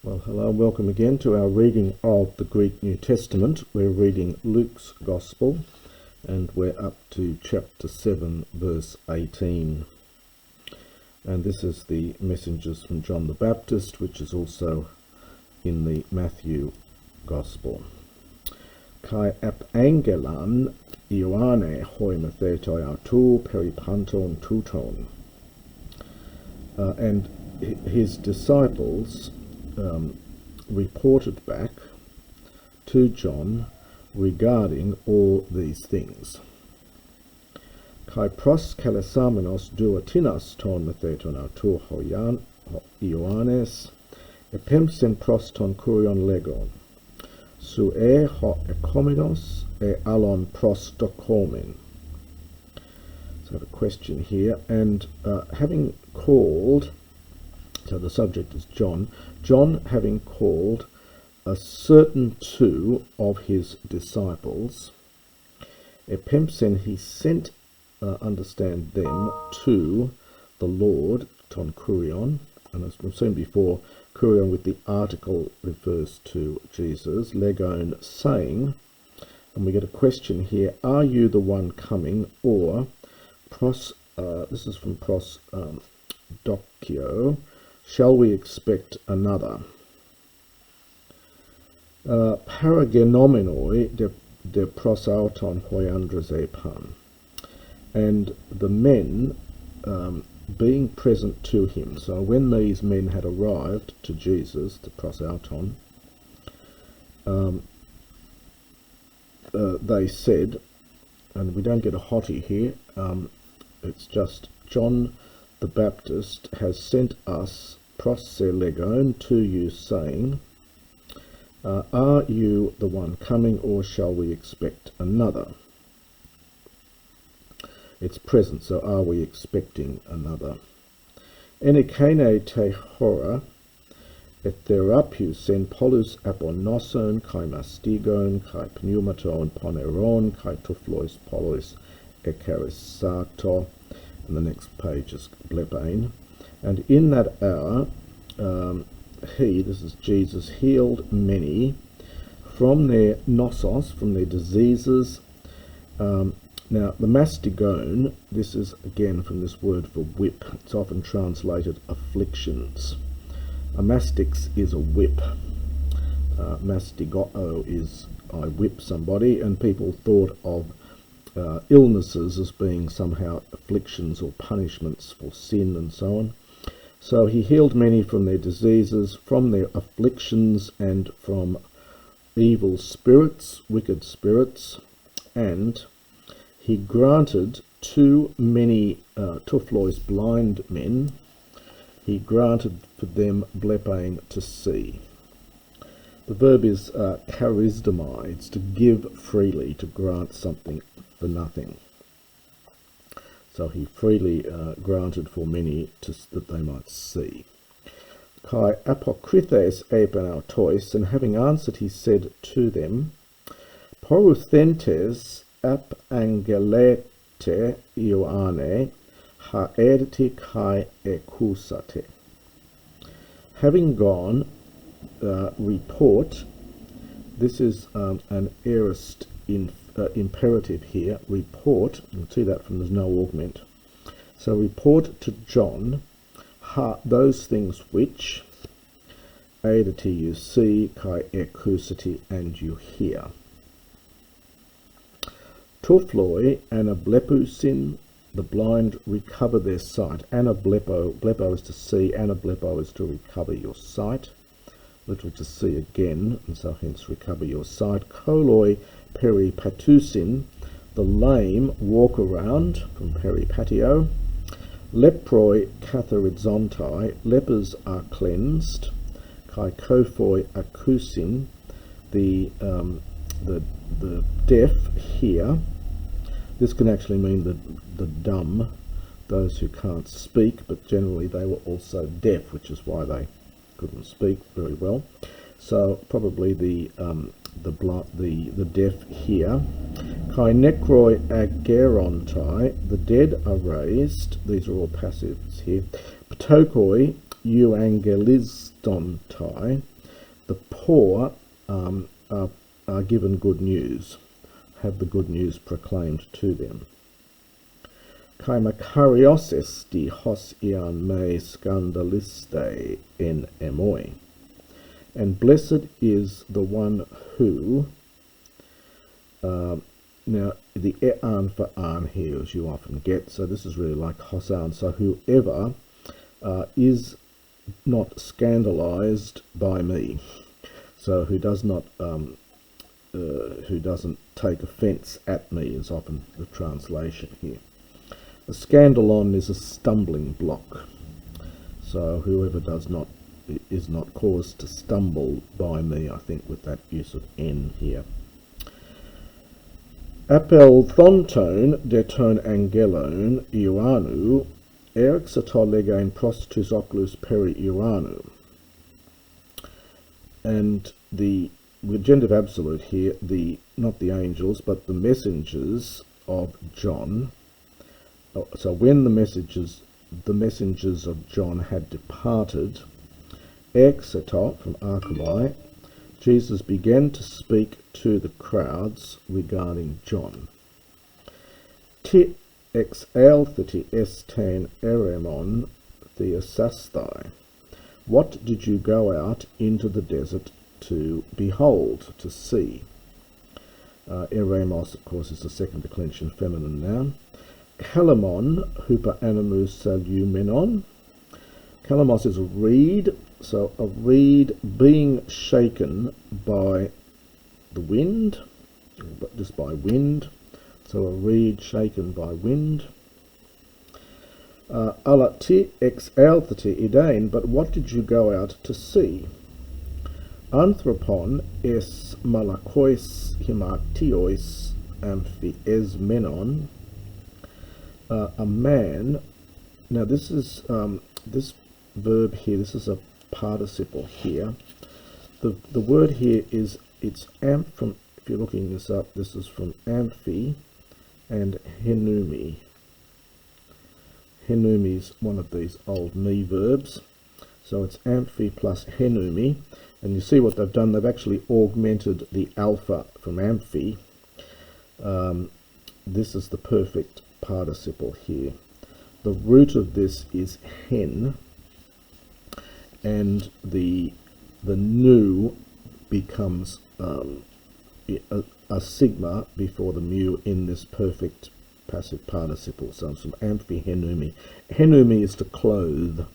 Well, hello and welcome again to our reading of the Greek New Testament. We're reading Luke's Gospel and we're up to chapter 7, verse 18. And this is the messengers from John the Baptist, which is also in the Matthew Gospel. Kai ap angelan Ioane hoi methetoi autou peripanton touton. And his disciples reported back to John regarding all these things. Kai pros kalesamenos duatinas ton metheton autou Ioannes epempsen pros ton kurion legon su ho ekomenos alon pros dokomen. So I have a question here, and having called, so the subject is John having called a certain two of his disciples, epempsen he sent, understand them, to the Lord, ton kurion, and as we've seen before, kurion with the article refers to Jesus, legon saying, and we get a question here, are you the one coming, or pros, this is from pros docio, shall we expect another? Paragenomenoi de prosauton hoiandrazepan. And the men being present to him. So when these men had arrived to Jesus, the prosauton, they said, and we don't get a hottie here, it's just John the Baptist has sent us proselegon to you, saying, are you the one coming, or shall we expect another? It's present, so are we expecting another? Enikene te hora etherapius en polus aponoson kai mastigon kai pneumaton poneron kai tuflois polus ekarisato. And the next page is blepain. And in that hour, he, this is Jesus, healed many from their nosos, from their diseases. Now, the mastigon, this is again from this word for whip. It's often translated afflictions. A mastix is a whip. Mastigo is I whip somebody, and people thought of illnesses as being somehow afflictions or punishments for sin and so on. So he healed many from their diseases, from their afflictions, and from evil spirits, wicked spirits, and he granted to many tuflois blind men, he granted for them blepain to see. The verb is charisdomai, it's to give freely, to grant something for nothing. So he freely granted for many that they might see. Kai apokrithes epenautois, and having answered he said to them, poruthentes ap angelete Ioane haerti kai ekusate. Having gone, report, this is an aorist imperative here, report, you'll see that from there's no augment. So report to John those things which aidati you see, kai ekusati, and you hear. Tufloi anablepusin, the blind recover their sight. Anablepo, blepo is to see, anablepo is to recover your sight, literally to see again, and so hence recover your sight. Koloi peripatusin, the lame walk around, from peripatio. Leproi katharidzontai, lepers are cleansed. Kai kophoi akusin, the deaf hear. This can actually mean the dumb, those who can't speak, but generally they were also deaf, which is why they couldn't speak very well. So probably the deaf hear. Kai necroi agerontai, the dead are raised. These are all passives here. Ptokoi euangelistontai, the poor are given good news, have the good news proclaimed to them. Kai makarios esti hos ian me scandaliste en emoi. And blessed is the one who, now the e'an for an here, as you often get, so this is really like hosan, so whoever is not scandalized by me, so who does not, who doesn't take offence at me is often the translation here. A scandalon is a stumbling block, so whoever is not caused to stumble by me, I think, with that use of n here. Apel thonton de ton angelon Ioannou erxatolegain prostus oculus peri Ioannou. And the genitive absolute here, not the angels, but the messengers of John. So when the messengers of John had departed, exetot from archivai, Jesus began to speak to the crowds regarding John. Ti ex eltheti estain eremon theosasthai. What did you go out into the desert to behold, to see? Eremos, of course, is the second declension feminine noun. Kalamon hupa animus salumenon. Kalamos is a reed, so a reed being shaken by the wind, but just by wind, so a reed shaken by wind. Alati ex althati idain, but what did you go out to see? Anthropon es malakois himartiois amphiesmenon. A man. Now this is this verb here. This is a participle here. The word here is from. If you're looking this up, this is from amphi and henumi. Henumi is one of these old me verbs, so it's amphi plus henumi. And you see what they've done. They've actually augmented the alpha from amphi. This is the perfect participle here. The root of this is hen, and the nu becomes a sigma before the mu in this perfect passive participle. So it's from amphi henumi. Henumi is to clothe.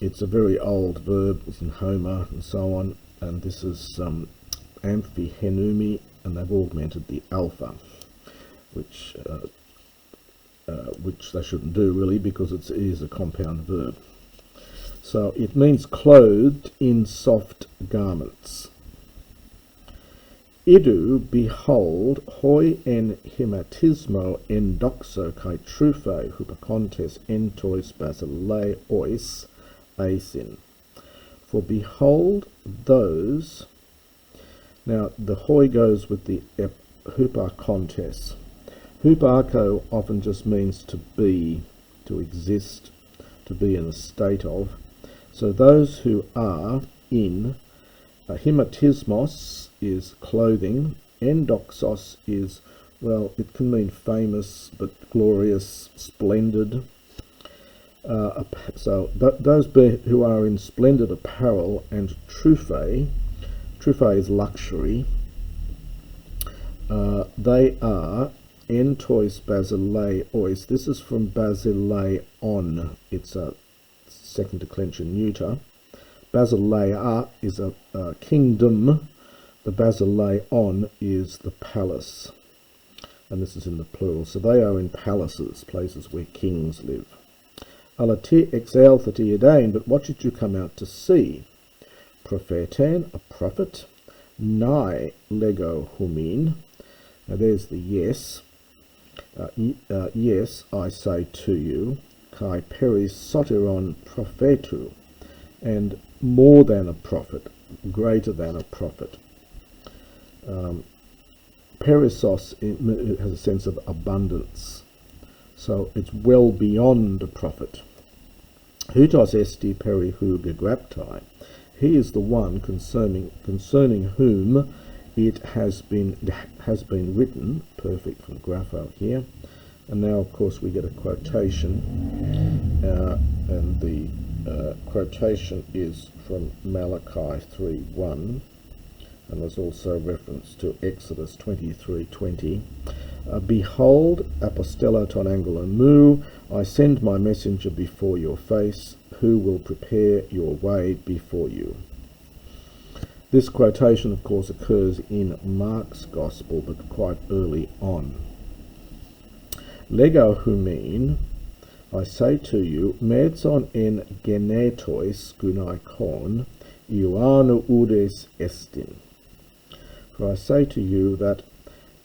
It's a very old verb. It's in Homer and so on. And this is amphi henumi, and they've augmented the alpha, which they shouldn't do really, because it is a compound verb. So it means clothed in soft garments. Idu, behold, hoi en hematismo en doxo kai trufe hupacontes entois basileis ois asin. For behold those. Now the hoi goes with the hupacontes. Huparko often just means to be, to exist, to be in a state of. So those who are in, hematismos is clothing, endoxos is, well, it can mean famous, but glorious, splendid. So those who are in splendid apparel, and trufe is luxury, they are entois basileis. This is from basileon. It's a second declension neuter. Basileia is a kingdom. The basileon is the palace, and this is in the plural. So they are in palaces, places where kings live. Alati ex althati edain, but what did you come out to see? Prophetan, a prophet. Nai lego humin. Now there's the yes. Yes, I say to you, kai peris soteron prophetu, and more than a prophet, greater than a prophet. Perisos has a sense of abundance, so it's well beyond a prophet. Hutos esti peri hu gegraptai. He is the one concerning whom it has been written, perfect from Grapho here. And now, of course, we get a quotation, and the quotation is from Malachi 3:1, and there's also reference to Exodus 23:20. Behold, apostello ton angelo mu, I send my messenger before your face, who will prepare your way before you. This quotation, of course, occurs in Mark's Gospel, but quite early on. Lego humin, I say to you, medzon en genetois gunaikon, Ioannou udes estin. For I say to you that,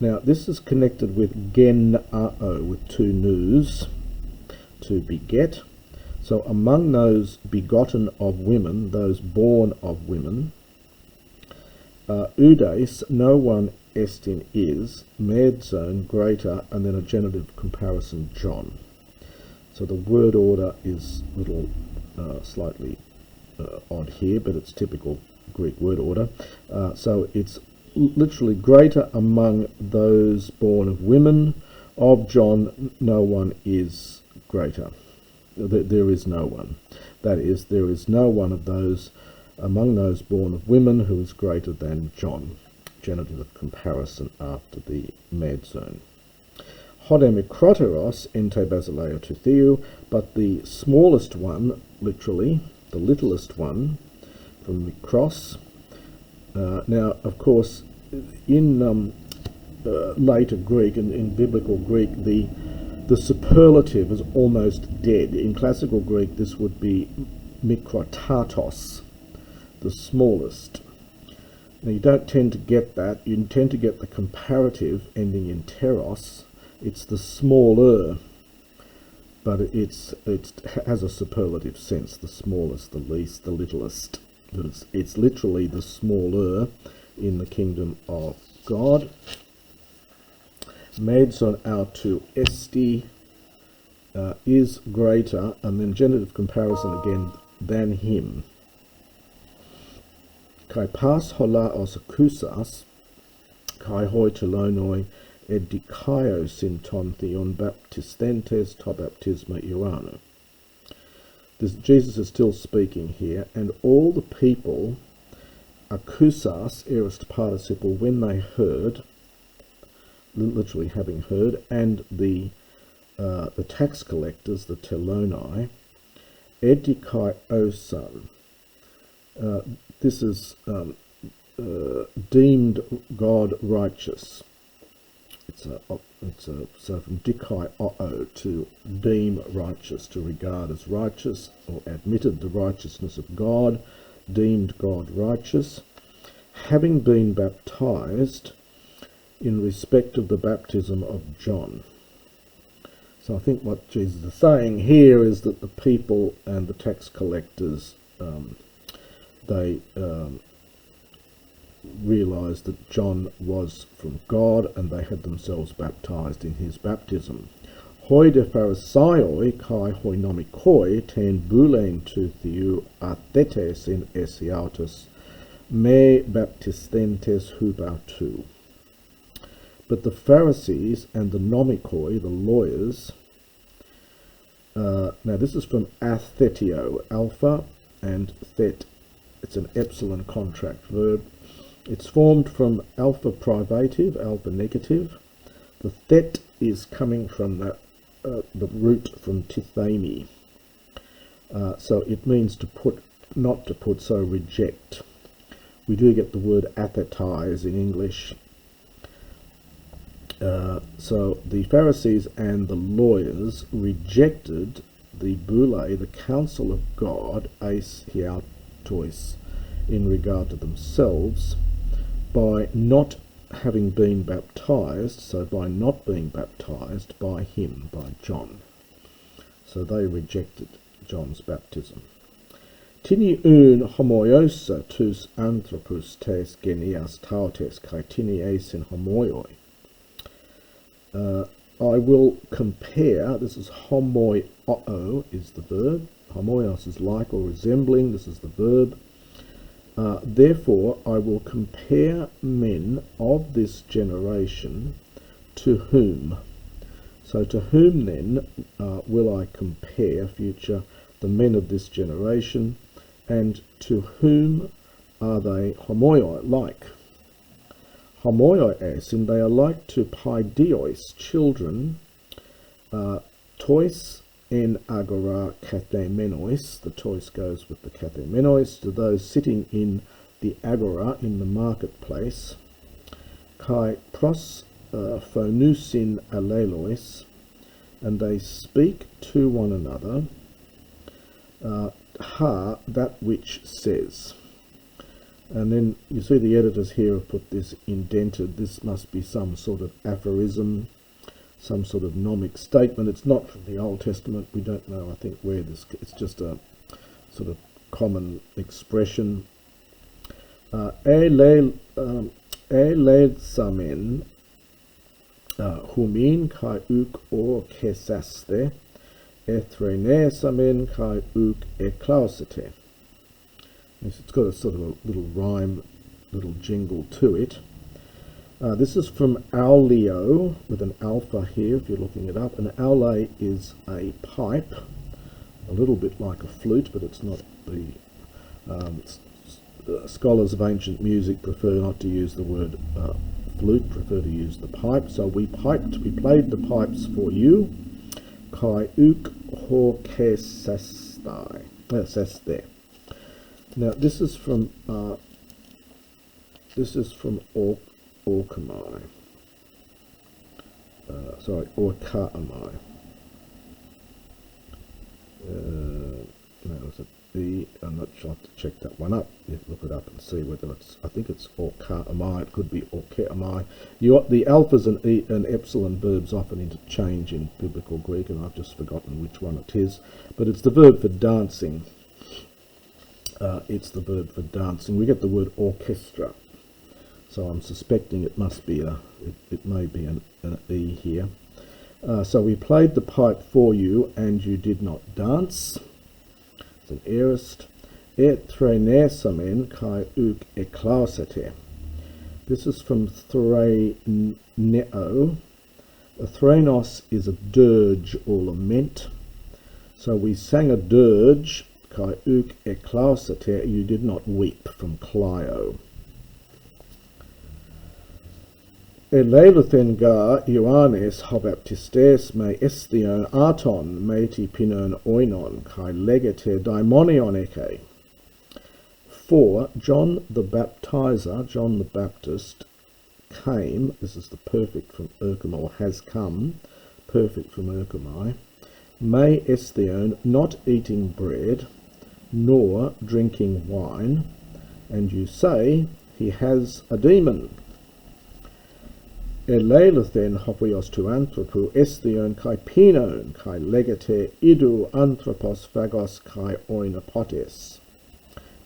now this is connected with genao, with two nous, to beget. So among those begotten of women, those born of women, udes, no one estin is, medzon, greater, and then a genitive comparison, John. So the word order is a little slightly odd here, but it's typical Greek word order. So it's literally greater among those born of women. Of John, no one is greater. There is no one. That is, there is no one of those among those born of women who is greater than John. Genitive of comparison after the medzon. Hode mikroteros ente basileo to theou, but the smallest one, literally, the littlest one, from mikros. Now, of course, in later Greek, in biblical Greek, the superlative is almost dead. In classical Greek, this would be mikrotatos, the smallest. Now, you don't tend to get that. You tend to get the comparative ending in teros. It's the smaller, but it has a superlative sense, the smallest, the least, the littlest. But it's literally the smaller in the kingdom of God. Medzon autu esti is greater, and then genitive comparison again, than him. Kai pas holaos akusas, kai hoi telonoi edikaio sinton theon baptistentes to baptisma Ioannou. Jesus is still speaking here, and all the people, akusas, aorist participle, when they heard, literally having heard, and the tax collectors, the telonai, edikaiosan, this is deemed God righteous. So from dikai o'o, to deem righteous, to regard as righteous, or admitted the righteousness of God, deemed God righteous, having been baptized in respect of the baptism of John. So I think what Jesus is saying here is that the people and the tax collectors, they realized that John was from God, and they had themselves baptized in his baptism. Hoi de Pharisaioi kai hoi nomikoi ten boulein to theou athetes in esiautus me baptistentes hubautu. But the Pharisees and the nomikoi, the lawyers, now this is from athetio, alpha, and thet, it's an epsilon contract verb. It's formed from alpha privative, alpha negative. The thet is coming from the root from tithemi. So it means to put, not to put, so reject. We do get the word athetize in English. So the Pharisees and the lawyers rejected the boule, the counsel of God, eis hiautois, in regard to themselves, by not having been baptized, so by not being baptized by him, by John. So they rejected John's baptism. Tini un homoiosa tus anthropus tes genias tautes kai tini esin homoioi. I will compare, this is homoio is the verb, homoios is like or resembling, this is the verb. Therefore I will compare men of this generation to whom. So to whom then will I compare, future, the men of this generation, and to whom are they homoioi, like? Homoioi esin, they are like to paidios, children, tois en agora kathemenois, the tois goes with the kathemenois, to those sitting in the agora, in the marketplace, kai pros phonousin alelois, and they speak to one another, ha, that which says. And then you see the editors here have put this indented. This must be some sort of aphorism, some sort of gnomic statement. It's not from the Old Testament. We don't know, I think, where this, it's just a sort of common expression. Elel samen humin kai uk or kesaste, ethrene samen kai uk eklausete. It's got a sort of a little rhyme, little jingle to it. This is from auleo, with an alpha here if you're looking it up. An aule is a pipe, a little bit like a flute, but it's not. The scholars of ancient music prefer not to use the word flute, prefer to use the pipe. So we played the pipes for you. Kai uk ho kesastai. There. Now this is from Orkamai. Orkaamai. That was a B. I'm not sure. I have to check that one up. You look it up and see whether it's. I think it's Orkaamai. It could be Orkaamai. The alphas and epsilon verbs often interchange in biblical Greek, and I've just forgotten which one it is. But it's the verb for dancing. It's the verb for dancing. We get the word orchestra, so I'm suspecting it must be it may be an E here. So we played the pipe for you, and you did not dance. It's an aorist. Etrenesamen kai uk eklausete. This is from Threneo. A threnos is a dirge or lament. So we sang a dirge. Kai uk eklausete, you did not weep, from Clio. Eleluthen gar Ioannes hobaptistes me estheon arton meti pinon oinon kai legete daimonion eke. For John the Baptizer, John the Baptist, came, this is the perfect from Erchomai, or has come, perfect from Erchomai, me estheon, not eating bread, nor drinking wine, and you say he has a demon. Eleluthen hopios tu anthropu estheon kai pinon kai legete idu anthropos phagos kai oinopotes,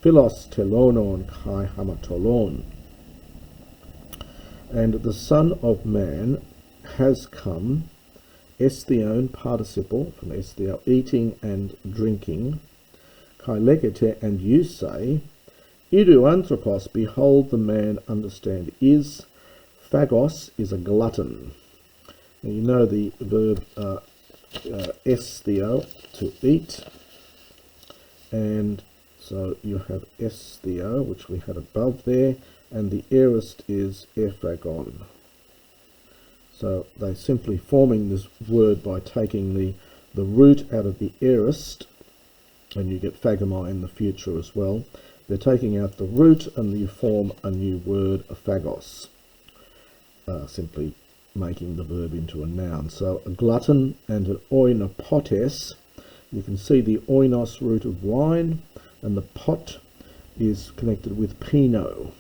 philos telonon kai hamatolon. And the Son of Man has come, estheon participle from estheo, eating and drinking, kai legete, and you say, idu anthropos, behold the man, understand, is, phagos is a glutton. Now you know the verb estheo, to eat, and so you have estheo, which we had above there, and the aorist is ephagon. So they're simply forming this word by taking the root out of the aorist, and you get phagomai in the future as well. They're taking out the root and you form a new word, a phagos, simply making the verb into a noun. So a glutton and an oinopotes. You can see the oinos, root of wine, and the pot is connected with pino.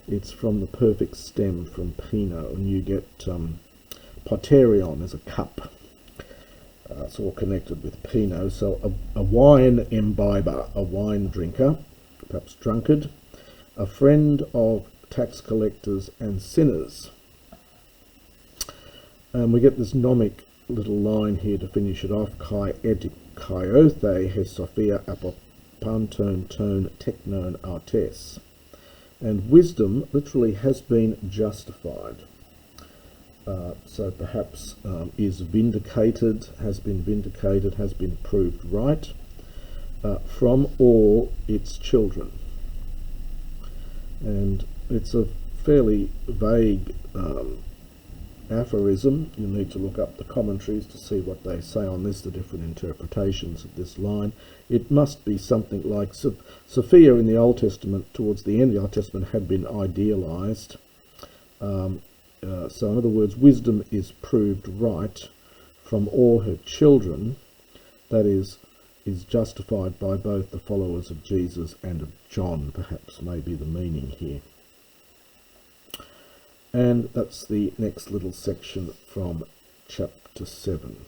It's from the perfect stem from pino, and you get poterion as a cup. It's all connected with pino. So a wine imbiber, a wine drinker, perhaps drunkard, a friend of tax collectors and sinners. And we get this gnomic little line here to finish it off. Kai etik kaiothe he sophia panton ton teknon artes. And wisdom literally has been justified. So perhaps is vindicated, has been proved right from all its children. And it's a fairly vague aphorism. You need to look up the commentaries to see what they say on this, the different interpretations of this line. It must be something like Sophia in the Old Testament, towards the end of the Old Testament, had been idealized. So in other words, wisdom is proved right from all her children, that is justified by both the followers of Jesus and of John, perhaps may be the meaning here. And that's the next little section from chapter 7.